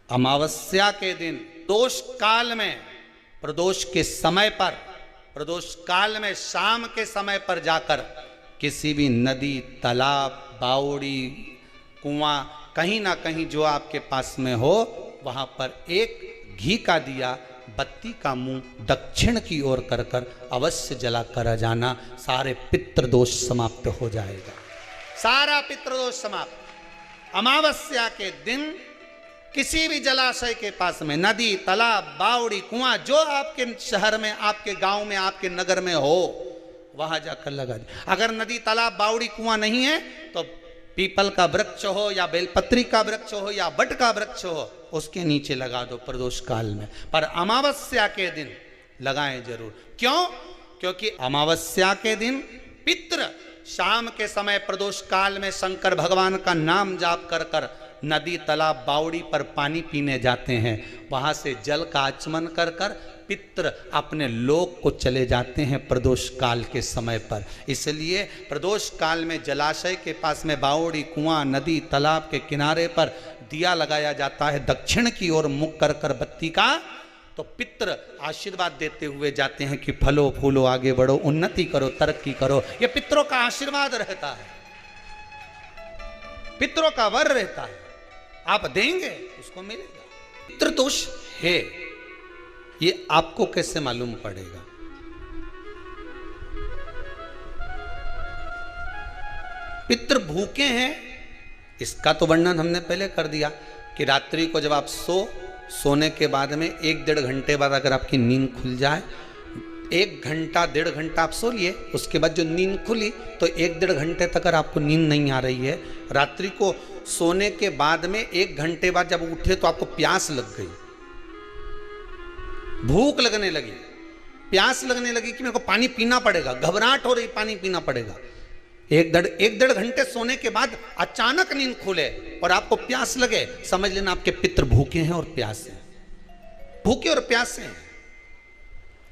अमावस्या के दिन प्रदोष काल में, प्रदोष के समय पर, प्रदोष काल में शाम के समय पर जाकर किसी भी नदी, तालाब, बावड़ी, कुआं, कहीं ना कहीं जो आपके पास में हो, वहां पर एक घी का दिया, बत्ती का मुंह दक्षिण की ओर कर कर अवश्य जला कर जाना। सारे पितृदोष समाप्त हो जाएगा, सारा पितृदोष समाप्त। अमावस्या के दिन किसी भी जलाशय के पास में, नदी, तालाब, बावड़ी, कुआं, जो आपके शहर में, आपके गांव में, आपके नगर में हो, वहां जाकर लगा दे। अगर नदी, तालाब, बावड़ी, कुआं नहीं है तो पीपल का वृक्ष हो या बेलपत्री का वृक्ष हो या बट का वृक्ष हो, उसके नीचे लगा दो प्रदोष काल में। पर अमावस्या के दिन लगाएं जरूर। क्यों? क्योंकि अमावस्या के दिन पितृ शाम के समय प्रदोष काल में शंकर भगवान का नाम जाप कर कर नदी, तालाब, बावड़ी पर पानी पीने जाते हैं। वहां से जल का आचमन कर कर पितृ अपने लोक को चले जाते हैं प्रदोष काल के समय पर। इसलिए प्रदोष काल में जलाशय के पास में, बावड़ी, कुआं, नदी, तालाब के किनारे पर दिया लगाया जाता है दक्षिण की ओर मुख कर कर बत्ती का। तो पितृ आशीर्वाद देते हुए जाते हैं कि फलो फूलो, आगे बढ़ो, उन्नति करो, तरक्की करो। ये पितरों का आशीर्वाद रहता है, पितरों का वर रहता है। आप देंगे उसको मिलेगा। पितृदोष है, ये आपको कैसे मालूम पड़ेगा? पितृ भूखे हैं, इसका तो वर्णन हमने पहले कर दिया कि रात्रि को जब आप सोने के बाद में 1-1.5 घंटे बाद अगर आपकी नींद खुल जाए, 1 घंटा 1.5 घंटा आप सो लिए, उसके बाद जो नींद खुली तो 1-1.5 घंटे तक अगर आपको नींद नहीं आ रही है, रात्रि को सोने के बाद में 1 घंटे बाद जब उठे तो आपको प्यास लग गई, भूख लगने लगी, प्यास लगने लगी कि मेरे को पानी पीना पड़ेगा, घबराहट हो रही, पानी पीना पड़ेगा। 1-1.5 घंटे सोने के बाद अचानक नींद खुले और आपको प्यास लगे, समझ लेना आपके पितृ भूखे हैं और प्यासे हैं, भूखे और प्यासे हैं,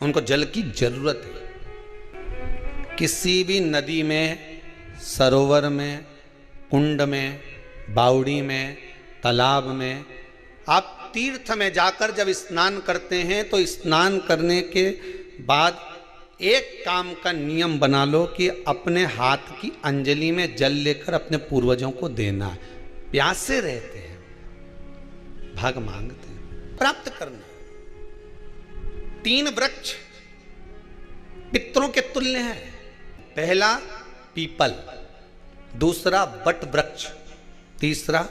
उनको जल की जरूरत है। किसी भी नदी में, सरोवर में, कुंड में, बावड़ी में, तालाब में, आप तीर्थ में जाकर जब स्नान करते हैं तो स्नान करने के बाद एक काम का नियम बना लो कि अपने हाथ की अंजलि में जल लेकर अपने पूर्वजों को देना है। प्यासे रहते हैं, भाग मांगते हैं, प्राप्त करना। 3 वृक्ष पितरों के तुल्य हैं। पहला पीपल, दूसरा बट वृक्ष, तीसरा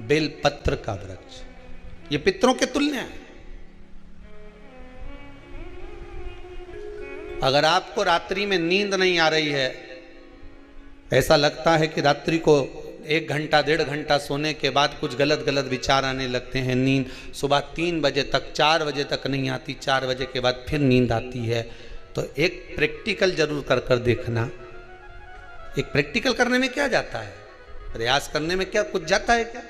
बेलपत्र का वृक्ष। ये पितरों के तुल्य हैं। अगर आपको रात्रि में नींद नहीं आ रही है, ऐसा लगता है कि रात्रि को 1 घंटा 1.5 घंटा सोने के बाद कुछ गलत गलत विचार आने लगते हैं, नींद सुबह 3 बजे तक, 4 बजे तक नहीं आती, 4 बजे के बाद फिर नींद आती है, तो एक प्रैक्टिकल जरूर कर कर देखना। एक प्रैक्टिकल करने में क्या जाता है, प्रयास करने में क्या कुछ जाता है क्या?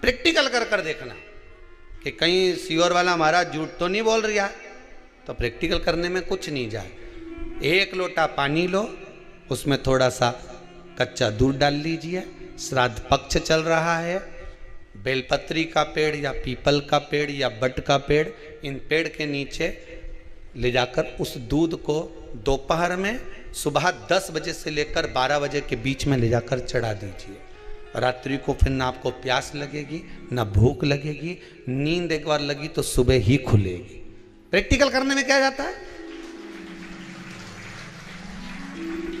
प्रैक्टिकल कर कर देखना कि कहीं सीवर वाला महाराज झूठ तो नहीं बोल रहा है, तो प्रैक्टिकल करने में कुछ नहीं जाए। 1 लोटा पानी लो, उसमें थोड़ा सा कच्चा दूध डाल लीजिए, श्राद्ध पक्ष चल रहा है, बेलपत्री का पेड़ या पीपल का पेड़ या बट का पेड़, इन पेड़ के नीचे ले जाकर उस दूध को दोपहर में सुबह 10 बजे से लेकर 12 बजे के बीच में ले जाकर चढ़ा दीजिए। रात्रि को फिर ना आपको प्यास लगेगी, ना भूख लगेगी, नींद एक बार लगी तो सुबह ही खुलेगी। प्रैक्टिकल करने में क्या जाता है?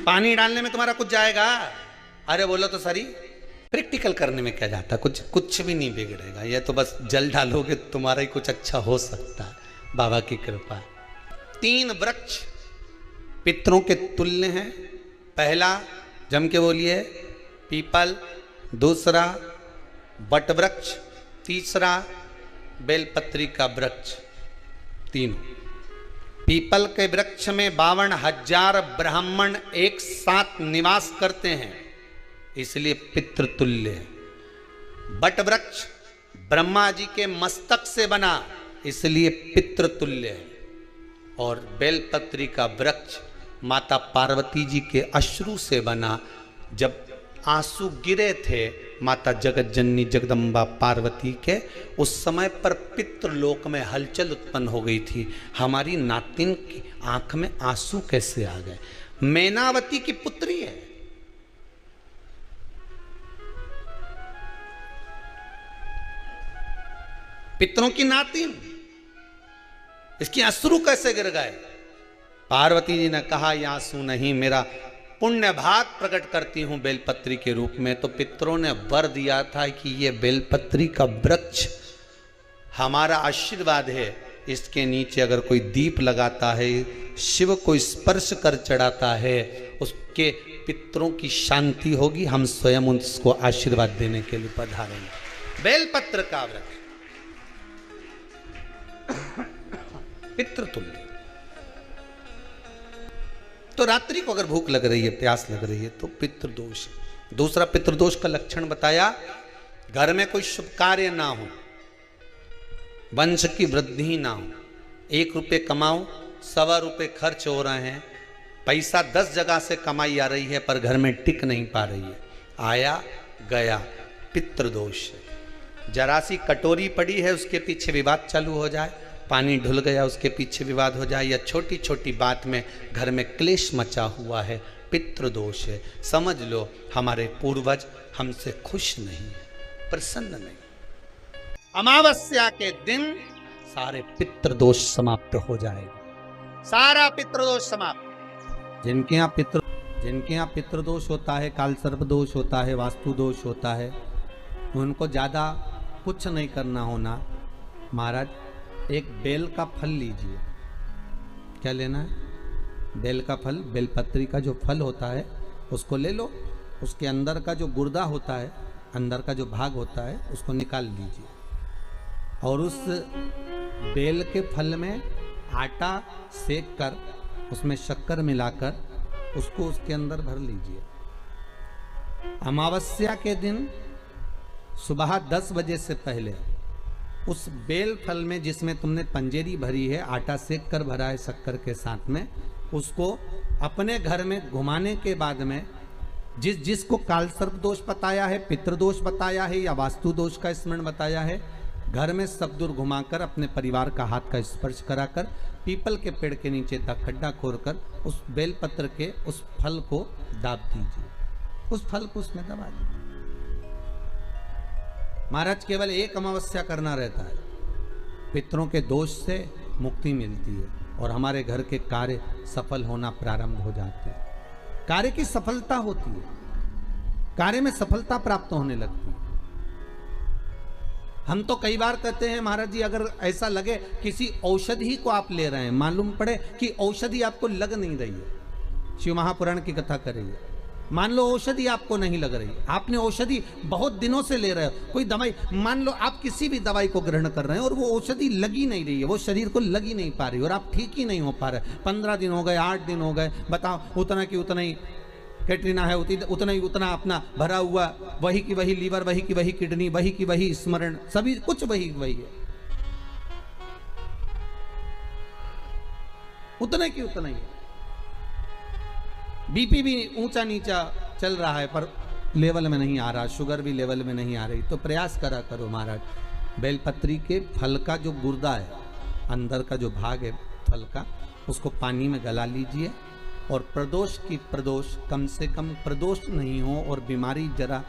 पानी डालने में तुम्हारा कुछ जाएगा? अरे बोलो तो सही। प्रैक्टिकल करने में क्या जाता है? कुछ भी नहीं बिगड़ेगा, ये तो बस जल डालोगे तुम्हारा ही कुछ अच्छा हो सकता है, बाबा की कृपा। 3 वृक्ष पितरों के तुल्य हैं। पहला जम के बोलिए पीपल, दूसरा बट वृक्ष, तीसरा बेलपत्री का वृक्ष। 3 पीपल के वृक्ष में 52,000 ब्राह्मण एक साथ निवास करते हैं, इसलिए पितृतुल्य है। बट वृक्ष ब्रह्मा जी के मस्तक से बना, इसलिए पितृतुल्य है। और बेलपत्री का वृक्ष माता पार्वती जी के अश्रु से बना, जब आंसू गिरे थे माता जगत जननी जगदम्बा पार्वती के, उस समय पर पितृलोक में हलचल उत्पन्न हो गई थी। हमारी नातिन की आंख में आंसू कैसे आ गए? मैनावती की पुत्री है, पितरों की नातिन, इसकी अश्रु कैसे गिर गए? पार्वती जी ने कहा ये आंसू नहीं, मेरा पुण्य भाग प्रकट करती हूं बेलपत्री के रूप में। तो पितरों ने वर दिया था कि ये बेलपत्री का वृक्ष हमारा आशीर्वाद है, इसके नीचे अगर कोई दीप लगाता है, शिव को स्पर्श कर चढ़ाता है, उसके पितरों की शांति होगी। हम स्वयं उसको आशीर्वाद देने के लिए पधारेंगे। बेलपत्र का वृक्ष पितृतुल्य। तो रात्रि को अगर भूख लग रही है, प्यास लग रही है, तो पितृदोष। दूसरा पितृदोष का लक्षण बताया, घर में कोई शुभ कार्य ना हो, वंश की वृद्धि ना हो, 1 रुपये कमाओ, 1.25 रुपये खर्च हो रहे हैं, पैसा 10 जगह से कमाई आ रही है पर घर में टिक नहीं पा रही है, आया गया, पितृदोष। जरा सी कटोरी पड़ी है उसके पीछे विवाद चालू हो जाए, पानी ढुल गया उसके पीछे विवाद हो जाए, या छोटी छोटी बात में घर में क्लेश मचा हुआ है, पितृदोष है। समझ लो हमारे पूर्वज हमसे खुश नहीं, प्रसन्न नहीं। अमावस्या के दिन सारे पितृदोष समाप्त हो जाएगा, सारा पितृदोष समाप्त। जिनके यहाँ पितृदोष होता है, काल सर्प दोष होता है, वास्तु दोष होता है, उनको ज़्यादा कुछ नहीं करना होना। महाराज एक बेल का फल लीजिए। क्या लेना है? बेल का फल, बेलपत्री का जो फल होता है उसको ले लो, उसके अंदर का जो गुर्दा होता है, अंदर का जो भाग होता है, उसको निकाल लीजिए और उस बेल के फल में आटा सेक कर उसमें शक्कर मिलाकर उसको उसके अंदर भर लीजिए। अमावस्या के दिन सुबह 10 बजे से पहले उस बेल फल में जिसमें तुमने पंजेरी भरी है, आटा सेक कर भरा है शक्कर के साथ में, उसको अपने घर में घुमाने के बाद में जिसको काल सर्प दोष बताया है, पितृदोष बताया है या वास्तु दोष का स्मरण बताया है, घर में सब दूर घुमाकर अपने परिवार का हाथ का स्पर्श कराकर पीपल के पेड़ के नीचे तक खड्डा खोदकर उस बेलपत्र के उस फल को दाब दीजिए, उस फल को उसमें दबा दीजिए। महाराज केवल एक अमावस्या करना रहता है, पितरों के दोष से मुक्ति मिलती है और हमारे घर के कार्य सफल होना प्रारंभ हो जाते हैं। कार्य की सफलता होती है, कार्य में सफलता प्राप्त होने लगती है। हम तो कई बार कहते हैं महाराज जी, अगर ऐसा लगे किसी औषधि को आप ले रहे हैं, मालूम पड़े कि औषधि आपको लग नहीं रही है, शिव महापुराण की कथा कर रही है, मान लो औषधि आपको नहीं लग रही, आपने औषधि बहुत दिनों से ले रहे हो, कोई दवाई, मान लो आप किसी भी दवाई को ग्रहण कर रहे हैं और वो औषधि लगी नहीं रही है, वो शरीर को लगी नहीं पा रही और आप ठीक ही नहीं हो पा रहे, 15 दिन हो गए, 8 दिन हो गए, बताओ, उतना की उतना ही कैटरीना है, उतना ही उतना अपना भरा हुआ, वही की वही लीवर, वही की वही किडनी, वही की वही स्मरण, सभी कुछ वही वही है, उतने की उतना ही है। बीपी भी ऊंचा नीचा चल रहा है पर लेवल में नहीं आ रहा, शुगर भी लेवल में नहीं आ रही, तो प्रयास करा करो महाराज, बेलपत्री के फल का जो गुर्दा है, अंदर का जो भाग है फल का, उसको पानी में गला लीजिए और प्रदोष कम से कम प्रदोष नहीं हो और बीमारी जरा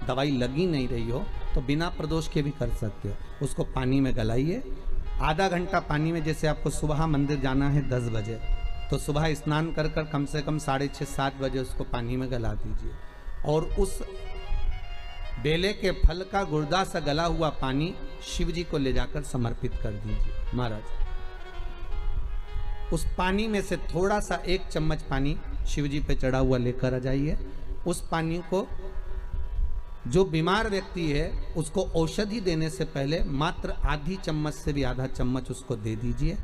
दवाई लगी नहीं रही हो तो बिना प्रदोष के भी कर सकते हो, उसको पानी में गलाइए। आधा घंटा पानी में, जैसे आपको सुबह मंदिर जाना है 10 बजे, तो सुबह स्नान कर कर कम से कम 6:30-7 बजे उसको पानी में गला दीजिए और उस बेले के फल का गुर्दा सा गला हुआ पानी शिव जी को ले जाकर समर्पित कर दीजिए। महाराज उस पानी में से थोड़ा सा 1 चम्मच पानी शिव जी पे चढ़ा हुआ लेकर आ जाइए। उस पानी को जो बीमार व्यक्ति है उसको औषधि देने से पहले मात्र आधी चम्मच से भी आधा चम्मच उसको दे दीजिए।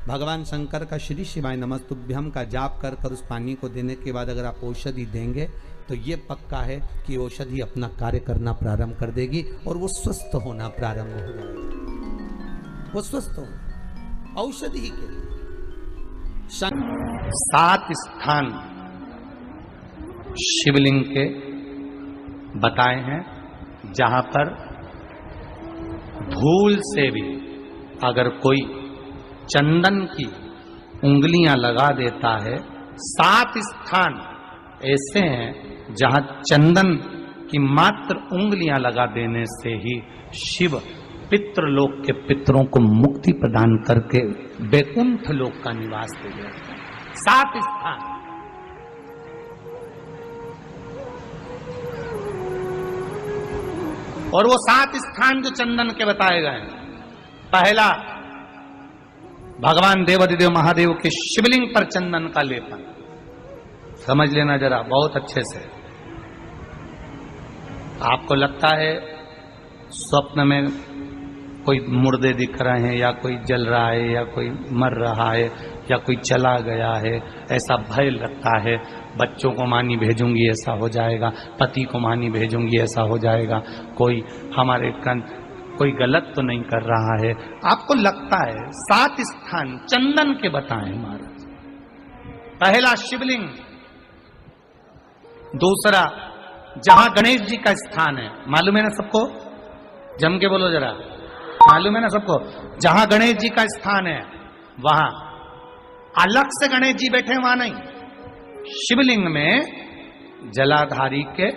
भगवान शंकर का श्री शिवाय नमस्तुभ्यम का जाप कर कर उस पानी को देने के बाद अगर आप औषधि देंगे तो ये पक्का है कि औषधि अपना कार्य करना प्रारंभ कर देगी और वो स्वस्थ होना प्रारंभ हो जाएगा। वो स्वस्थ हो औषधि के 7 स्थान शिवलिंग के बताए हैं, जहां पर भूल से भी अगर कोई चंदन की उंगलियां लगा देता है, 7 स्थान ऐसे हैं जहां चंदन की मात्र उंगलियां लगा देने से ही शिव पितृलोक के पितरों को मुक्ति प्रदान करके वैकुंठ लोक का निवास दे देते हैं। 7 स्थान। और वो 7 स्थान जो चंदन के बताए गए, पहला भगवान देवाधिदेव महादेव के शिवलिंग पर चंदन का लेपन। समझ लेना जरा बहुत अच्छे से। आपको लगता है स्वप्न में कोई मुर्दे दिख रहे हैं, या कोई जल रहा है, या कोई मर रहा है, या कोई चला गया है, ऐसा भय लगता है। बच्चों को मानी भेजूंगी ऐसा हो जाएगा, पति को मानी भेजूंगी ऐसा हो जाएगा, कोई हमारे कोई गलत तो नहीं कर रहा है, आपको लगता है। 7 स्थान चंदन के बताएं महाराज। पहला शिवलिंग, दूसरा जहां गणेश जी का स्थान है, मालूम है ना सबको, जम के बोलो जरा, मालूम है ना सबको, जहां गणेश जी का स्थान है वहां अलग से गणेश जी बैठे, वहां नहीं। शिवलिंग में जलाधारी के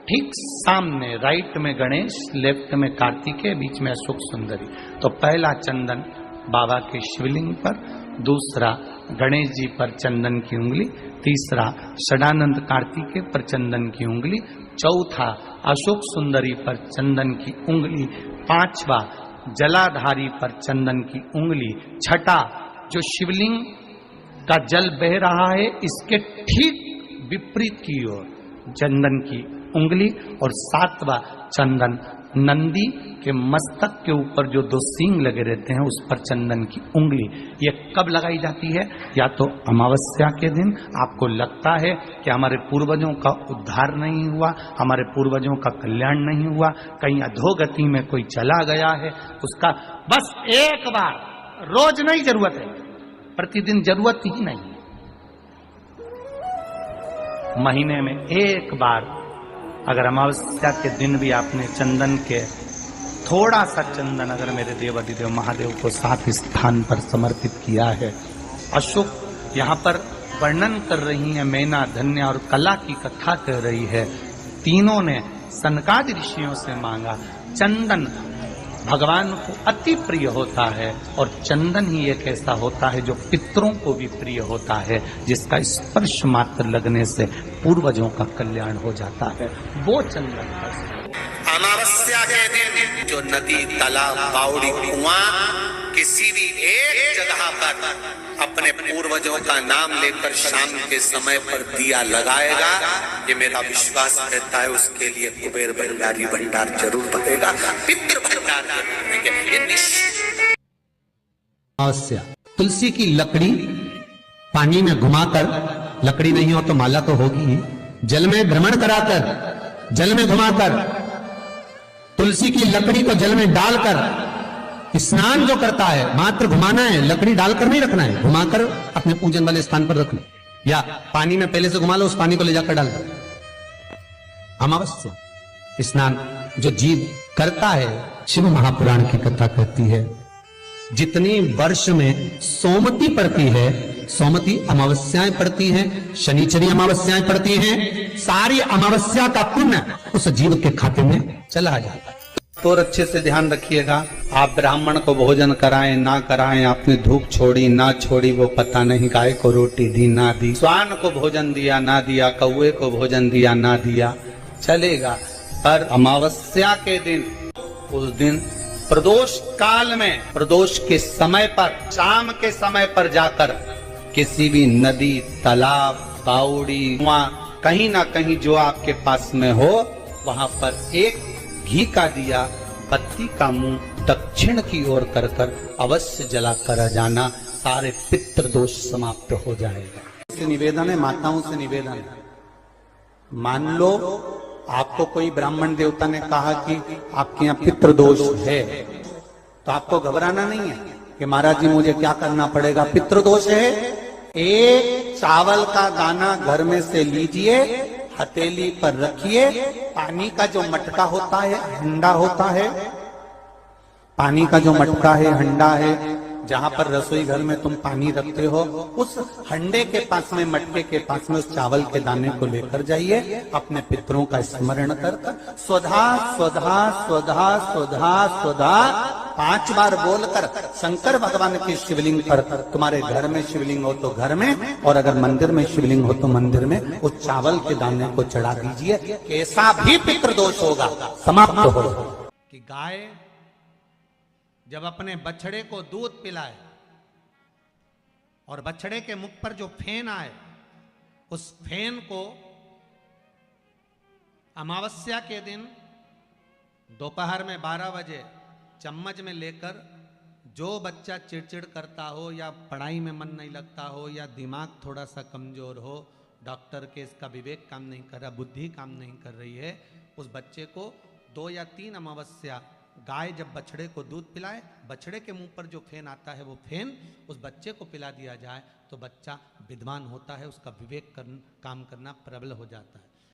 ठीक सामने राइट में गणेश, लेफ्ट में कार्तिकेय, बीच में अशोक सुंदरी। तो पहला चंदन बाबा के शिवलिंग पर, दूसरा गणेश जी पर चंदन की उंगली, तीसरा षडानंद कार्तिकेय पर चंदन की उंगली, चौथा अशोक सुंदरी पर चंदन की उंगली, पांचवा जलाधारी पर चंदन की उंगली, छठा जो शिवलिंग का जल बह रहा है इसके ठीक विपरीत की ओर चंदन की उंगली, और 7वां चंदन नंदी के मस्तक के ऊपर जो 2 सींग लगे रहते हैं उस पर चंदन की उंगली। ये कब लगाई जाती है? या तो अमावस्या के दिन। आपको लगता है कि हमारे पूर्वजों का उद्धार नहीं हुआ, हमारे पूर्वजों का कल्याण नहीं हुआ, कहीं अधोगति में कोई चला गया है, उसका बस एक बार, रोज नहीं जरूरत है, प्रतिदिन जरूरत ही नहीं, महीने में एक बार अगर अमावस्या के दिन भी आपने चंदन के थोड़ा सा चंदन अगर मेरे देवाधिदेव महादेव को 7 स्थान पर समर्पित किया है। अशोक यहाँ पर वर्णन कर रही है, मैना, धन्य और कला की कथा कह रही है। तीनों ने सनकादि ऋषियों से मांगा। चंदन भगवान को अति प्रिय होता है, और चंदन ही एक ऐसा होता है जो पितरों को भी प्रिय होता है, जिसका स्पर्श मात्र लगने से पूर्वजों का कल्याण हो जाता है, वो चंदन। अमावस्या के दिन जो नदी, तालाब, बावड़ी, कुआं, किसी भी एक जगह पर अपने पूर्वजों का नाम लेकर शाम के समय पर दिया लगाएगा, ये मेरा विश्वास रहता है, उसके लिए कुबेर भंडारी भंडार जरूर भरेगा, पितृ भंडार ये निश्चित। अमावस्या, तुलसी की लकड़ी पानी में घुमाकर, लकड़ी नहीं हो तो माला तो होगी ही, जल में भ्रमण कराकर, जल में घुमाकर, तुलसी की लकड़ी को जल में डालकर स्नान जो करता है, मात्र घुमाना है, लकड़ी डालकर नहीं रखना है, घुमाकर अपने पूजन वाले स्थान पर रख लो, या पानी में पहले से घुमा लो, उस पानी को ले जाकर डाल दो। अमावस्या स्नान जो जीव करता है, शिव महापुराण की कथा कहती है, जितनी वर्ष में सोमती पड़ती है, सोमती अमावस्याएं पड़ती हैं, शनिचरी अमावस्याएं पड़ती हैं, सारी अमावस्या का पुण्य उस जीव के खाते में चला जाता है। तो अच्छे से ध्यान रखिएगा, आप ब्राह्मण को भोजन कराएं ना कराएं, आपने धूप छोड़ी ना छोड़ी वो पता नहीं, गाय को रोटी दी ना दी, स्वान को भोजन दिया ना दिया, कौवे को भोजन दिया ना दिया, चलेगा। पर अमावस्या के दिन, उस दिन प्रदोष काल में, प्रदोष के समय पर, शाम के समय पर जाकर किसी भी नदी, तालाब, बावड़ी, कुआं, कहीं ना कहीं जो आपके पास में हो, वहां पर एक घी का दिया, बत्ती का मुंह दक्षिण की ओर कर कर अवश्य जला कर जाना, सारे पितृ दोष समाप्त हो जाएगा। से निवेदन है, माताओं से निवेदन है, मान लो आपको कोई ब्राह्मण देवता ने कहा कि आपके यहाँ पितृ दोष है, तो आपको घबराना नहीं है कि महाराज जी मुझे क्या करना पड़ेगा, पितृ दोष है। एक चावल का दाना घर में से लीजिए, हथेली पर रखिए, पानी का जो मटका होता है, हंडा होता है, पानी का जो मटका है, हंडा है, जहां पर रसोई घर में तुम पानी रखते हो, उस हंडे के पास में, मटके के पास में उस चावल के दाने को लेकर जाइए, अपने पितरों का स्मरण कर स्वधा स्वधा स्वधा स्वधा स्वधा 5 बार बोलकर शंकर भगवान के शिवलिंग पर, तुम्हारे घर में शिवलिंग हो तो घर में, और अगर मंदिर में शिवलिंग हो तो मंदिर में, उस चावल के दाने को चढ़ा दीजिए। कैसा भी पितृदोष होगा समाप्त हो। कि गाय जब अपने बछड़े को दूध पिलाए और बछड़े के मुख पर जो फेन आए, उस फेन को अमावस्या के दिन दोपहर में 12 बजे चम्मच में लेकर, जो बच्चा चिड़चिड़ करता हो या पढ़ाई में मन नहीं लगता हो या दिमाग थोड़ा सा कमजोर हो, डॉक्टर के इसका विवेक काम नहीं कर रहा, बुद्धि काम नहीं कर रही है, उस बच्चे को 2 या 3 अमावस्या गाय जब बछड़े को दूध पिलाए, बछड़े के मुंह पर जो फेन आता है वो फेन उस बच्चे को पिला दिया जाए तो बच्चा विद्वान होता है, उसका विवेक काम करना प्रबल हो जाता है।